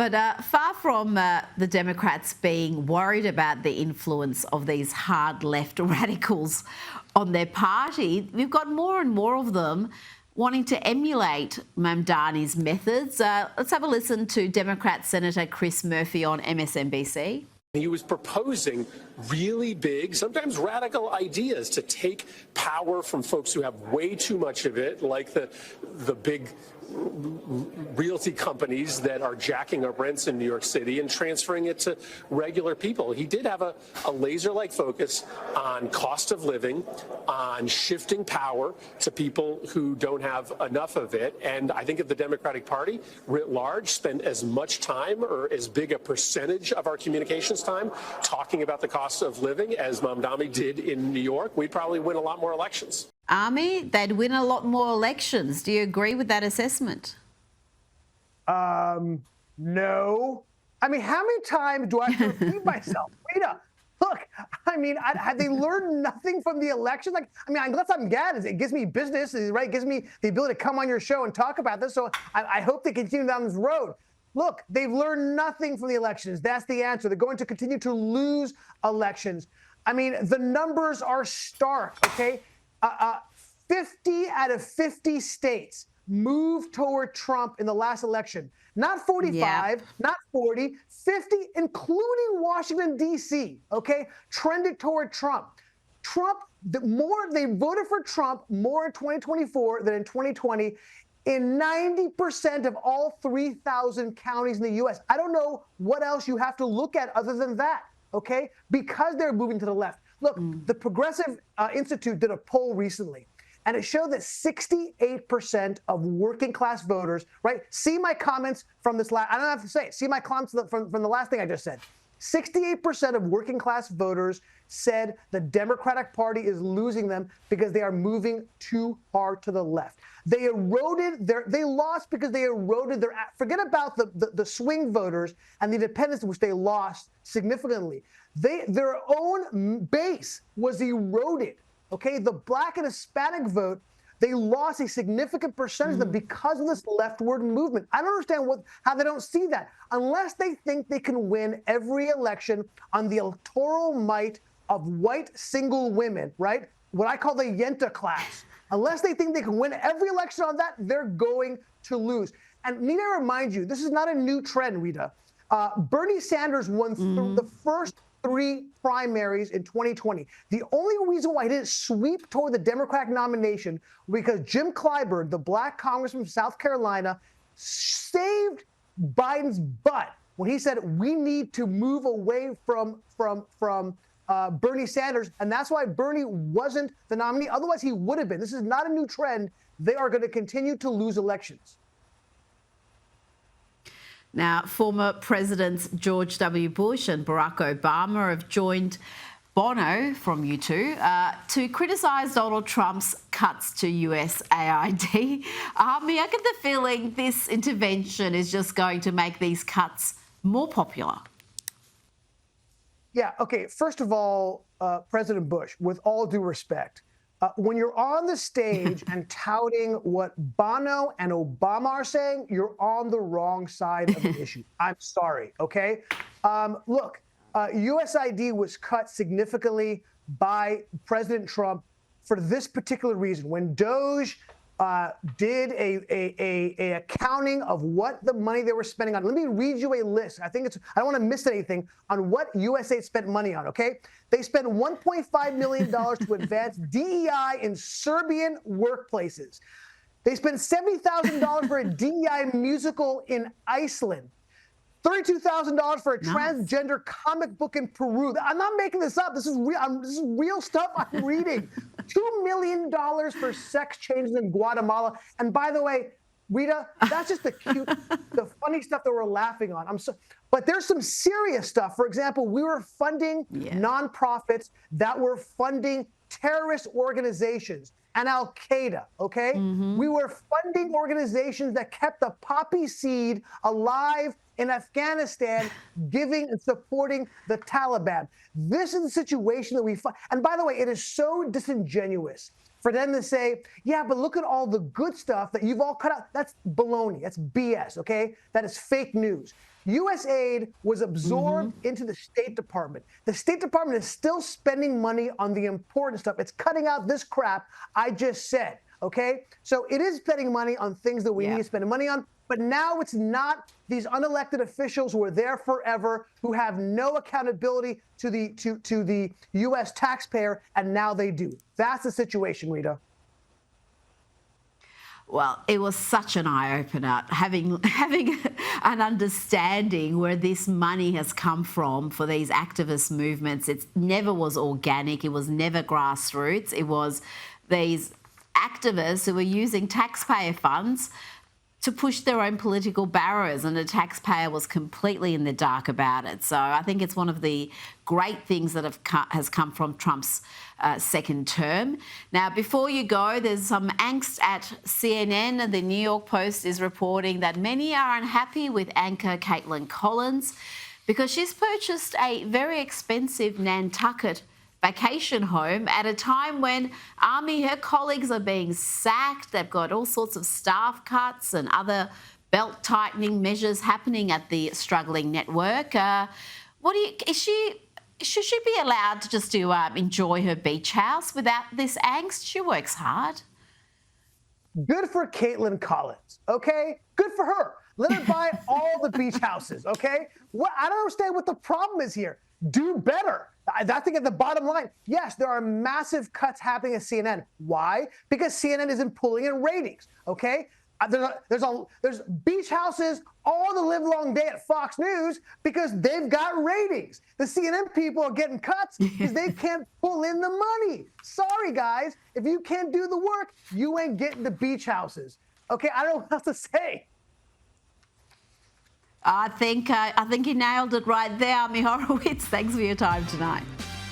But far from the Democrats being worried about the influence of these hard left radicals on their party, we've got more and more of them wanting to emulate Mamdani's methods. Let's have a listen to Democrat Senator Chris Murphy on MSNBC. He was proposing really big, sometimes radical ideas to take power from folks who have way too much of it, like the big realty companies that are jacking up rents in New York City and transferring it to regular people. He did have a laser-like focus on cost of living, on shifting power to people who don't have enough of it. And I think if the Democratic Party, writ large, spent as much time or as big a percentage of our communications time talking about the cost of living as Mamdani did in New York, we'd probably win a lot more elections. Ami, they'd win a lot more elections. Do you agree with that assessment? No. I mean, how many times do I have to repeat myself? Rita, look, I mean, have they learned nothing from the election? Like, I mean, unless I'm GAD, it gives me business, right? It gives me the ability to come on your show and talk about this. So I hope they continue down this road. Look, they've learned nothing from the elections. That's the answer. They're going to continue to lose elections. I mean, the numbers are stark, okay? 50 out of 50 states moved toward Trump in the last election. Not 45, not 40, 50, including Washington, D.C., okay, trended toward Trump. They voted for Trump more in 2024 than in 2020 in 90% of all 3,000 counties in the U.S. I don't know what else you have to look at other than that, okay, because they're moving to the left. Look, the Progressive Institute did a poll recently, and it showed that 68% of working class voters, right? See my comments from this last, I don't have to say it. See my comments from the last thing I just said. 68% of working class voters said the Democratic Party is losing them because they are moving too hard to the left. They lost because they eroded forget about the swing voters and the independents, which they lost significantly. Their own base was eroded, okay? The Black and Hispanic vote, they lost a significant percentage of them because of this leftward movement. I don't understand how they don't see that, unless they think they can win every election on the electoral might of white single women, right? What I call the Yenta class. Unless they think they can win every election on that, they're going to lose. And need I remind you, this is not a new trend, Rita. Bernie Sanders won the first 3 primaries in 2020. The only reason why he didn't sweep toward the Democratic nomination was because Jim Clyburn, the Black congressman from South Carolina, saved Biden's butt when he said we need to move away from Bernie Sanders, and that's why Bernie wasn't the nominee. Otherwise, he would have been. This is not a new trend. They are going to continue to lose elections. Now, former Presidents George W. Bush and Barack Obama have joined Bono from U2 to criticise Donald Trump's cuts to US AID. I get the feeling this intervention is just going to make these cuts more popular. Yeah, okay. First of all, President Bush, with all due respect, when you're on the stage and touting what Bono and Obama are saying, you're on the wrong side of the issue. I'm sorry, okay? Look, USID was cut significantly by President Trump for this particular reason. When DOJ did a accounting of what the money they were spending on. Let me read you a list. I don't want to miss anything on what USAID spent money on, okay? They spent $1.5 million to advance DEI in Serbian workplaces. They spent $70,000 for a DEI musical in Iceland. $32,000 for a transgender comic book in Peru. I'm not making this up. This is real stuff I'm reading. $2 million for sex changes in Guatemala. And by the way, Rita, that's just the funny stuff that we're laughing on. But there's some serious stuff. For example, we were funding nonprofits that were funding terrorist organizations and Al-Qaeda, okay? We were funding organizations that kept the poppy seed alive in Afghanistan, giving and supporting the Taliban. This is the situation that we find. And by the way, it is so disingenuous for them to say, yeah, but look at all the good stuff that you've all cut out. That's baloney. That's BS, okay? That is fake news. U.S. aid was absorbed into the State Department. The State Department is still spending money on the important stuff. It's cutting out this crap I just said, okay? So it is spending money on things that we need to spend money on, but now it's not these unelected officials who are there forever, who have no accountability to the U.S. taxpayer, and now they do. That's the situation, Rita. Well, it was such an eye-opener, having an understanding where this money has come from for these activist movements. It never was organic. It was never grassroots. It was these activists who were using taxpayer funds to push their own political barrows, and the taxpayer was completely in the dark about it. So I think it's one of the great things that has come from Trump's second term. Now, before you go, there's some angst at CNN, and the New York Post is reporting that many are unhappy with anchor Caitlin Collins because she's purchased a very expensive Nantucket vacation home at a time when her colleagues are being sacked. They've got all sorts of staff cuts and other belt tightening measures happening at the struggling network. Should she be allowed to just enjoy her beach house without this angst? She works hard. Good for Caitlin Collins, okay? Good for her. Let her buy all the beach houses, okay? I don't understand what the problem is here. Do better. I think at the bottom line, yes, there are massive cuts happening at CNN. Why? Because CNN isn't pulling in ratings, okay? There's beach houses all the live long day at Fox News because they've got ratings. The CNN people are getting cuts because they can't pull in the money. Sorry, guys. If you can't do the work, you ain't getting the beach houses. Okay, I don't know what else to say. I think you nailed it right there, Ami Horowitz. Thanks for your time tonight.